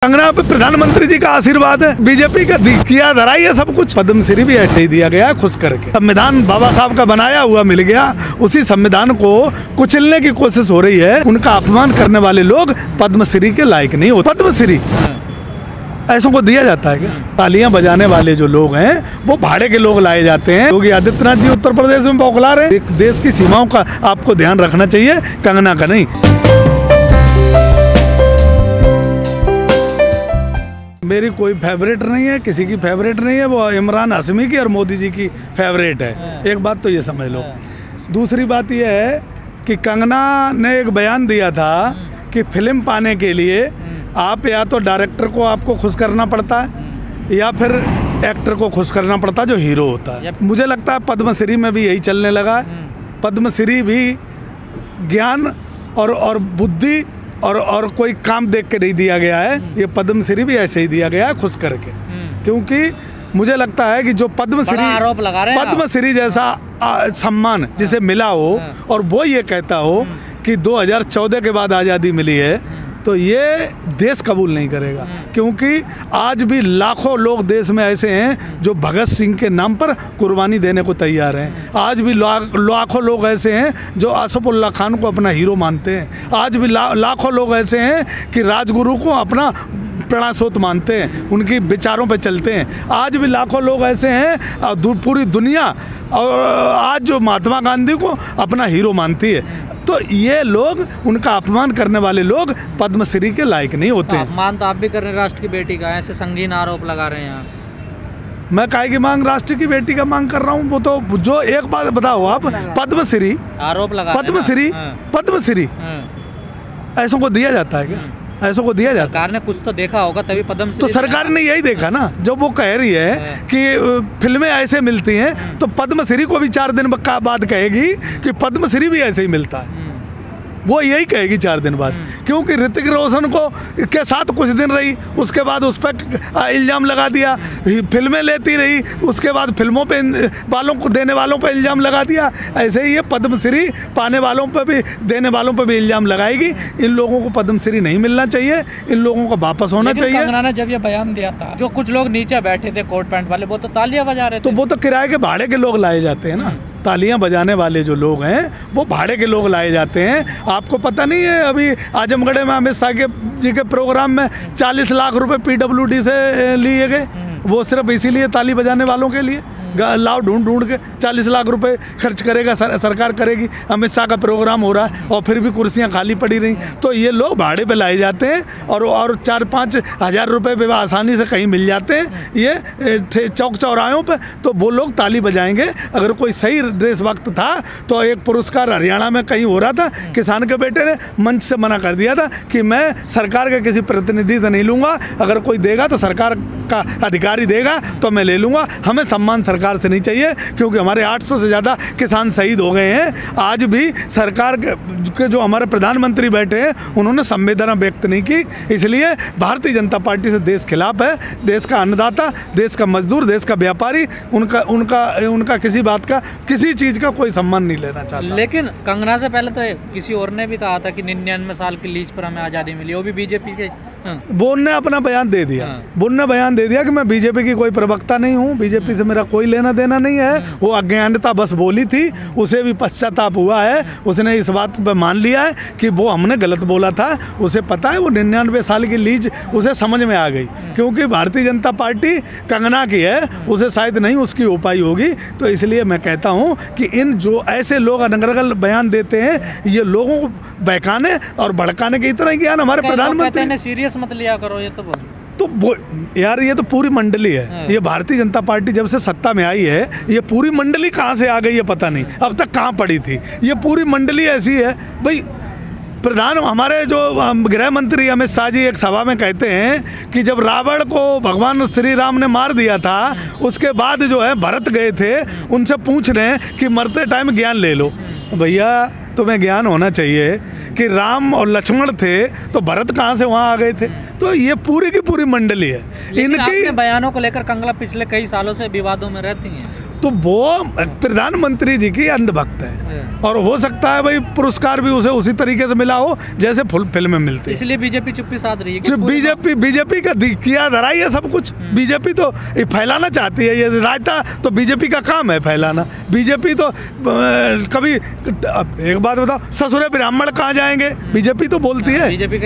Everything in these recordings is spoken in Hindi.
कंगना पे प्रधानमंत्री जी का आशीर्वाद है, बीजेपी का किया धराई है सब कुछ। पद्मश्री भी ऐसे ही दिया गया खुश करके। संविधान बाबा साहब का बनाया हुआ मिल गया, उसी संविधान को कुचलने की कोशिश हो रही है। उनका अपमान करने वाले लोग पद्मश्री के लायक नहीं होते। पद्मश्री ऐसों को दिया जाता है क्या? तालियां बजाने वाले जो लोग हैं वो भाड़े के लोग लाए जाते हैं। योगी आदित्यनाथ जी उत्तर प्रदेश में बौखला रहे। एक देश की सीमाओं का आपको ध्यान रखना चाहिए, कंगना का नहीं। मेरी कोई फेवरेट नहीं है, किसी की फेवरेट नहीं है। वो इमरान हाशमी की और मोदी जी की फेवरेट है। एक बात तो ये समझ लो। दूसरी बात ये है कि कंगना ने एक बयान दिया था कि फिल्म पाने के लिए आप या तो डायरेक्टर को आपको खुश करना पड़ता है या फिर एक्टर को खुश करना पड़ता है जो हीरो होता है। मुझे लगता है पद्मश्री में भी यही चलने लगा है। पद्मश्री भी ज्ञान और बुद्धि और कोई काम देख के नहीं दिया गया है। ये पद्मश्री भी ऐसे ही दिया गया है खुश करके। क्योंकि मुझे लगता है कि जो पद्मश्री आरोप लगा रहे हैं, पद्मश्री जैसा सम्मान जिसे मिला हो और वो ये कहता हो कि 2014 के बाद आज़ादी मिली है, तो ये देश कबूल नहीं करेगा। क्योंकि आज भी लाखों लोग देश में ऐसे हैं जो भगत सिंह के नाम पर कुर्बानी देने को तैयार हैं। आज भी लाखों लोग ऐसे हैं जो आसफुल्ला खान को अपना हीरो मानते हैं। आज भी लाखों लोग ऐसे हैं कि राजगुरु को अपना प्रणा मानते हैं, उनकी विचारों पे चलते हैं। आज भी लाखों लोग ऐसे हैं, पूरी दुनिया और आज जो महात्मा गांधी को अपना हीरो मानती है। तो ये लोग, उनका अपमान करने वाले लोग पद्मश्री के लायक नहीं होते हैं। अपमान तो आप भी कर रहे हैं राष्ट्र की बेटी का, ऐसे संगीन आरोप लगा रहे हैं आप। मैं काहे की मांग, राष्ट्र की बेटी का मांग कर रहा हूँ। वो तो जो एक बात बताओ आप, पद्मश्री आरोप लगा पद्मश्री ऐसों को दिया जाता है क्या? ऐसों को दिया जाता है? सरकार ने कुछ तो देखा होगा तभी पद्मश्री। तो सरकार ने यही देखा ना, जब वो कह रही है कि फिल्में ऐसे मिलती हैं, तो पद्मश्री को भी 4 दिन बाद कहेगी कि पद्मश्री भी ऐसे ही मिलता है। वो यही कहेगी 4 दिन बाद। क्योंकि ऋतिक रोशन को के साथ कुछ दिन रही, उसके बाद उस पर इल्ज़ाम लगा दिया। फिल्में लेती रही, उसके बाद फिल्मों पे वालों को देने वालों पे इल्ज़ाम लगा दिया। ऐसे ही ये पद्मश्री पाने वालों पे भी, देने वालों पे भी इल्ज़ाम लगाएगी। इन लोगों को पद्मश्री नहीं मिलना चाहिए, इन लोगों को वापस होना चाहिए। कंगना ने जब ये बयान दिया था, जो कुछ लोग नीचे बैठे थे कोट पैंट वाले, वो तो तालियां बजा रहे थे। तो वो तो किराए के भाड़े के लोग लाए जाते हैं ना। तालियां बजाने वाले जो लोग हैं वो भाड़े के लोग लाए जाते हैं। आपको पता नहीं है, अभी आजमगढ़ में अमित शाह जी के प्रोग्राम में 40 लाख रुपए PWD से लिए गए। वो सिर्फ इसीलिए ताली बजाने वालों के लिए लाओ ढूंढ के 40 लाख रुपए खर्च करेगा सरकार करेगी। अमित शाह का प्रोग्राम हो रहा है और फिर भी कुर्सियां खाली पड़ी रही। तो ये लोग भाड़े पे लाए जाते हैं और 4-5 हज़ार रुपये पे आसानी से कहीं मिल जाते हैं ये चौक चौराहों पे। तो वो लोग ताली बजाएंगे। अगर कोई सही देशभक्त था तो एक पुरस्कार हरियाणा में कहीं हो रहा था, किसान के बेटे ने मंच से मना कर दिया था कि मैं सरकार के किसी प्रतिनिधि से नहीं लूँगा, अगर कोई देगा तो सरकार का अधिकारी देगा तो मैं ले लूँगा। हमें सम्मान सरकार से नहीं चाहिए, क्योंकि हमारे 800 से ज़्यादा किसान शहीद हो गए हैं। आज भी सरकार के जो हमारे प्रधानमंत्री बैठे हैं उन्होंने संवेदना व्यक्त नहीं की। इसलिए भारतीय जनता पार्टी से देश खिलाफ है। देश का अन्नदाता, देश का मजदूर, देश का व्यापारी, उनका किसी बात का, किसी चीज़ का कोई सम्मान नहीं लेना चाहता। लेकिन कंगना से पहले तो किसी और ने भी कहा था कि 99 साल की लीज पर हमें आज़ादी मिली, वो भी बीजेपी के। वो उनने अपना बयान दे दिया। वो उनने बयान दे दिया कि मैं बीजेपी की कोई प्रवक्ता नहीं हूँ, बीजेपी से मेरा कोई लेना देना नहीं है। वो अज्ञानता बस बोली थी, उसे भी पश्चाताप हुआ है। उसने इस बात पर मान लिया है कि वो हमने गलत बोला था। उसे पता है वो 99 साल की लीज उसे समझ में आ गई। क्योंकि भारतीय जनता पार्टी कंगना की है, उसे शायद नहीं उसकी हो पाई होगी। तो इसलिए मैं कहता हूँ कि इन जो ऐसे लोग अनर्गल बयान देते हैं, ये लोगों को बहकाने और भड़काने की इतना ज्ञान हमारे प्रधानमंत्री ने। सीरियस मत लिया करो ये तो यार ये तो पूरी मंडली है। ये भारतीय जनता पार्टी जब से सत्ता में आई है, ये पूरी मंडली कहाँ से आ गई है पता नहीं, अब तक कहाँ पड़ी थी। ये पूरी मंडली ऐसी है भाई। हमारे जो गृह मंत्री अमित शाह जी एक सभा में कहते हैं कि जब रावण को भगवान श्री राम ने मार दिया था, उसके बाद जो है भरत गए थे, उनसे पूछ रहे हैं कि मरते टाइम ज्ञान ले लो। भैया तुम्हें ज्ञान होना चाहिए कि राम और लक्ष्मण थे तो भरत कहाँ से वहाँ आ गए थे। तो ये पूरी की पूरी मंडली है। इनके बयानों को लेकर कंगना पिछले कई सालों से विवादों में रहती हैं। तो वो प्रधानमंत्री जी की अंधभक्त है, और हो सकता है भाई पुरस्कार भी उसे उसी तरीके से मिला हो जैसे फुल फिल्म में मिलती है। इसलिए बीजेपी चुप्पी साध रही है कि बीजेपी का किया धराई है सब कुछ। बीजेपी तो ये फैलाना चाहती है, ये रायता तो बीजेपी का काम है फैलाना। बीजेपी तो कभी एक बात बताओ, ससुरे ब्राह्मण कहाँ जाएंगे, बीजेपी तो बोलती है। बीजेपी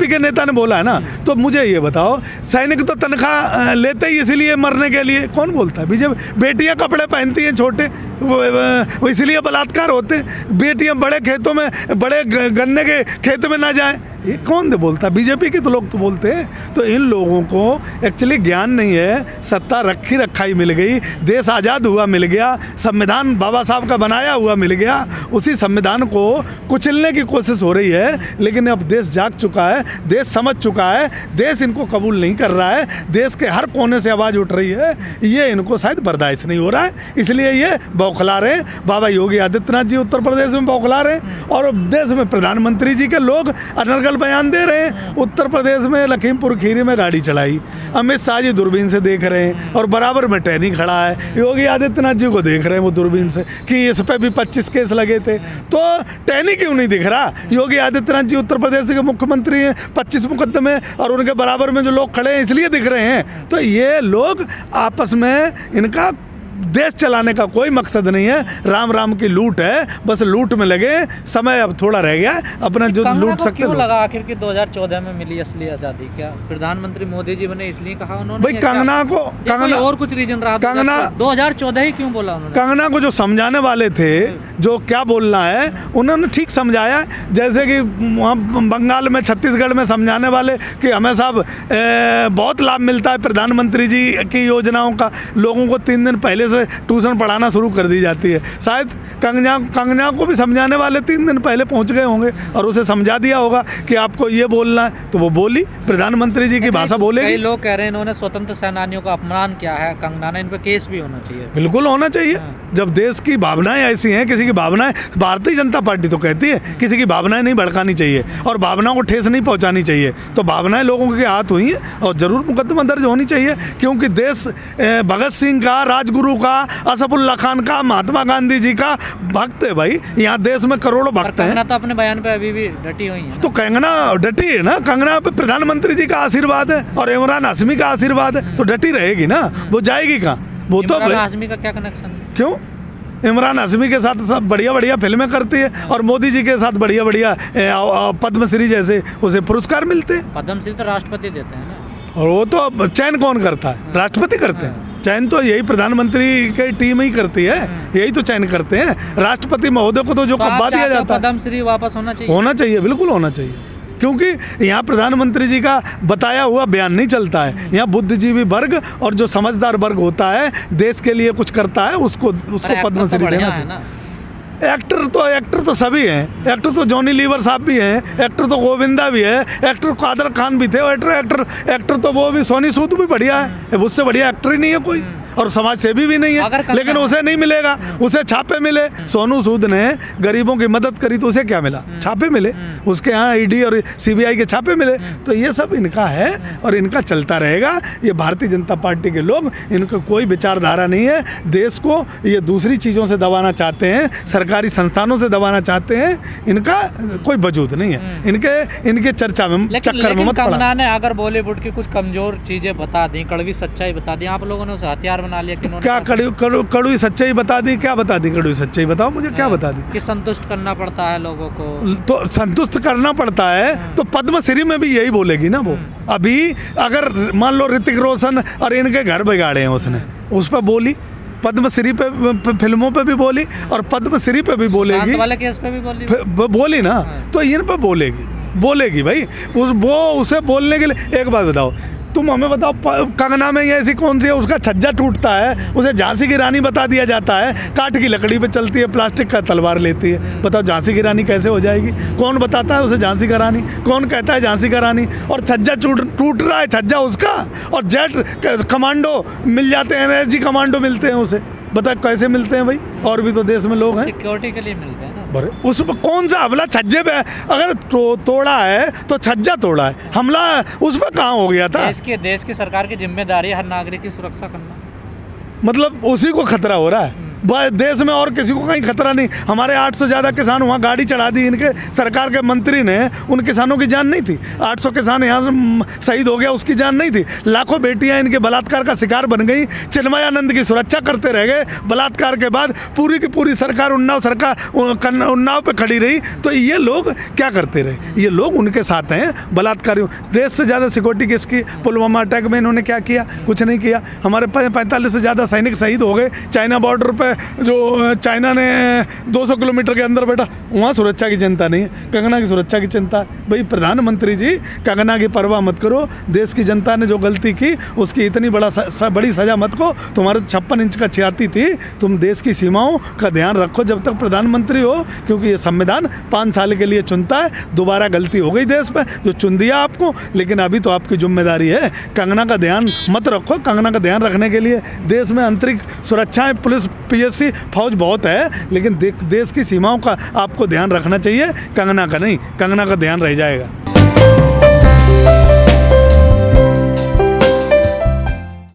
के नेता ने बोला है ना। तो मुझे ये बताओ, सैनिक तो तनख्वाह लेते ही इसीलिए मरने के लिए, कौन बोलता है? बीजेपी। बेटियां कपड़े पहनती हैं छोटे, वो इसलिए बलात्कार होते। बेटियां बड़े खेतों में, बड़े गन्ने के खेत में ना जाएं, ये कौन बोलता है? बीजेपी के तो लोग तो बोलते हैं। तो इन लोगों को एक्चुअली ज्ञान नहीं है, सत्ता रखी रखाई मिल गई, देश आज़ाद हुआ मिल गया, संविधान बाबा साहब का बनाया हुआ मिल गया, उसी संविधान को कुचलने की कोशिश हो रही है। लेकिन अब देश जाग चुका है, देश समझ चुका है, देश इनको कबूल नहीं कर रहा है, देश के हर कोने से आवाज़ उठ रही है, ये इनको शायद बर्दाश्त नहीं हो रहा है, इसलिए ये बौखला रहे हैं। बाबा योगी आदित्यनाथ जी उत्तर प्रदेश में बौखला रहे हैं, और देश में प्रधानमंत्री जी के लोग अनर्गल बयान दे रहे हैं। उत्तर प्रदेश में लखीमपुर खीरी में गाड़ी चढ़ाई, अमित शाह जी दूरबीन से देख रहे हैं, और बराबर में टहनी खड़ा है, योगी आदित्यनाथ जी को देख रहे हैं वो दूरबीन से कि इस पे भी 25 केस लगे थे। तो टहनी क्यों नहीं दिख रहा? योगी आदित्यनाथ जी उत्तर प्रदेश के मुख्यमंत्री हैं, 25 मुकदमे, और उनके बराबर में जो लोग खड़े हैं इसलिए दिख रहे हैं। तो ये लोग आपस में, इनका देश चलाने का कोई मकसद नहीं है, राम राम की लूट है, बस लूट में लगे। समय अब थोड़ा रह गया, अपना जो लूट सकते क्यों लगा आखिर कि 2014 में मिली असली आज़ादी? क्या प्रधानमंत्री मोदी जी ने इसलिए कहा उन्होंने? भाई कंगना को, कंगना और कुछ रीजन रहा? कंगना 2014 ही क्यों बोला उन्होंने? कंगना को जो समझाने वाले थे, जो क्या बोलना है, उन्होंने ठीक समझाया। जैसे कि वहाँ बंगाल में, छत्तीसगढ़ में समझाने वाले कि हमें साहब बहुत लाभ मिलता है प्रधानमंत्री जी की योजनाओं का, लोगों को 3 दिन पहले से ट्यूशन पढ़ाना शुरू कर दी जाती है। शायद कंगना को भी समझाने वाले 3 दिन पहले पहुंच गए होंगे और उसे समझा दिया होगा कि आपको ये बोलना है, तो वो बोली, प्रधानमंत्री जी की भाषा बोलेगी। कई लोग कह रहे हैं इन्होंने स्वतंत्र सेनानियों का अपमान किया है कंगना ने, इन पर केस भी होना चाहिए। बिल्कुल होना चाहिए। जब देश की भावनाएं ऐसी हैं, किसी की भावनाएं, भारतीय जनता पार्टी तो कहती है किसी की भावनाएं नहीं भड़कानी चाहिए और भावनाओं को ठेस नहीं पहुंचानी चाहिए। तो भावनाएं लोगों के हाथ हुई हैं और जरूर मुकदमा दर्ज होनी चाहिए, क्योंकि देश भगत सिंह का, राजगुरु का, असफुल्ला खान का, महात्मा गांधी जी का भक्त है भाई। यहाँ देश में करोड़ों भक्त हैं। कंगना तो अपने बयान पे अभी भी डटी हुई है। तो कंगना डटी है ना, कंगना पे प्रधानमंत्री जी का आशीर्वाद है और इमरान हाशमी का आशीर्वाद है, तो डटी रहेगी ना, वो जाएगी कहाँ? वो तो इमरान हाशमी का क्या कनेक्शन है? क्यों? इमरान हाशमी के साथ सब बढ़िया बढ़िया फिल्में करती है और मोदी जी के साथ बढ़िया बढ़िया पद्मश्री जैसे उसे पुरस्कार मिलते हैं। पद्मश्री तो राष्ट्रपति देते हैं ना, और वो तो चयन कौन करता है? राष्ट्रपति करते हैं। चयन तो यही प्रधानमंत्री की टीम ही करती है, यही तो चयन करते हैं। राष्ट्रपति महोदय को तो जो कब्बा दिया जाता है, पद्मश्री वापस होना चाहिए। होना चाहिए, बिल्कुल होना चाहिए, क्योंकि यहाँ प्रधानमंत्री जी का बताया हुआ बयान नहीं चलता है। यहाँ बुद्धिजीवी वर्ग और जो समझदार वर्ग होता है, देश के लिए कुछ करता है, उसको पद्मश्री देना चाहिए। एक्टर तो सभी हैं। एक्टर तो जॉनी लीवर साहब भी हैं, एक्टर तो गोविंदा भी है, एक्टर कादर खान भी थे, एक्टर तो वो भी सोनी सूद भी बढ़िया है, उससे बढ़िया एक्टर ही नहीं है कोई, और समाज सेवी भी नहीं है। लेकिन उसे नहीं मिलेगा, उसे छापे मिले। सोनू सूद ने गरीबों की मदद करी तो उसे क्या मिला? छापे मिले, उसके यहाँ ईडी और सीबीआई के छापे मिले। तो ये सब इनका है और इनका चलता रहेगा। ये भारतीय जनता पार्टी के लोग, इनका कोई विचारधारा नहीं है। देश को ये दूसरी चीज़ों से दबाना चाहते हैं, सरकारी संस्थानों से दबाना चाहते हैं। इनका कोई वजूद नहीं है, इनके चर्चा में, चक्कर में मत पड़ा। कंगना ने अगर बॉलीवुड की कुछ कमजोर चीज़ें बता दी, कड़वी सच्चाई बता दी, आप लोगों ने उसे हथियार बना लिया कि क्या? कड़वी सच्चाई बता दी? क्या बता दी? कड़वी सच्चाई बताओ मुझे, क्या बता दी? कि संतुष्ट करना पड़ता है लोगों को। तो संतुष्ट करना पड़ता है तो पद्मश्री में भी यही बोलेगी ना वो। अभी अगर मान लो ऋतिक रोशन और इनके घर बिगाड़े हैं, उसने उस पर बोली, पद्मश्री पे, फिल्मों पे भी बोली और पद्मश्री पे भी बोलेगी, वाले केस पे भी बोली ना। तो इन पे बोलेगी भाई। उसे बोलने के लिए एक बात बताओ, तुम हमें बताओ, कंगना में ये ऐसी कौन सी है? उसका छज्जा टूटता है, उसे झांसी की रानी बता दिया जाता है, काठ की लकड़ी पे चलती है, प्लास्टिक का तलवार लेती है। बताओ झांसी की रानी कैसे हो जाएगी? कौन बताता है उसे झांसी का रानी? कौन कहता है झांसी का रानी? और छज्जा टूट रहा है, छज्जा उसका, और जेट कमांडो मिल जाते हैं, एनर्जी कमांडो मिलते हैं उसे। बता कैसे मिलते हैं भाई? और भी तो देश में लोग हैं, सिक्योरिटी के लिए मिलते हैं ना। उस पर कौन सा हमला छज्जे पे? अगर तोड़ा है तो छज्जा तोड़ा है, हमला उस पर कहाँ हो गया था? देश की सरकार की जिम्मेदारी है हर नागरिक की सुरक्षा करना। मतलब उसी को खतरा हो रहा है। देश में और किसी को कहीं खतरा नहीं। हमारे 800 से ज़्यादा किसान वहाँ गाड़ी चढ़ा दी इनके सरकार के मंत्री ने, उन किसानों की जान नहीं थी। 800 किसान यहाँ शहीद हो गया, उसकी जान नहीं थी। लाखों बेटियाँ इनके बलात्कार का शिकार बन गई। चिन्मयानंद की सुरक्षा करते रह गए। बलात्कार के बाद पूरी की पूरी सरकार उन्नाव पे खड़ी रही। तो ये लोग क्या करते रहे? ये लोग उनके साथ हैं बलात्कारियों। देश से ज़्यादा सिक्योरिटी किसकी? पुलवामा अटैक में इन्होंने क्या किया? कुछ नहीं किया। हमारे 45 से ज़्यादा सैनिक शहीद हो गए। चाइना बॉर्डर पे जो चाइना ने 200 किलोमीटर के अंदर बैठा, वहाँ सुरक्षा की चिंता नहीं है। कंगना की सुरक्षा की चिंता है। भाई प्रधानमंत्री जी, कंगना की परवाह मत करो। देश की जनता ने जो गलती की उसकी इतनी बड़ी सज़ा मत को। तुम्हारे 56 इंच का छाती थी। तुम देश की सीमाओं का ध्यान रखो जब तक प्रधानमंत्री हो, क्योंकि ये संविधान 5 साल के लिए चुनता है। दोबारा गलती हो गई देश पे, जो चुन दिया आपको, लेकिन अभी तो आपकी जिम्मेदारी है। कंगना का ध्यान मत रखो। कंगना का ध्यान रखने के लिए देश में आंतरिक सुरक्षाएं, पुलिस, PSC, फौज बहुत है, लेकिन देश की सीमाओं का आपको ध्यान रखना चाहिए, कंगना का नहीं। कंगना का ध्यान रह जाएगा।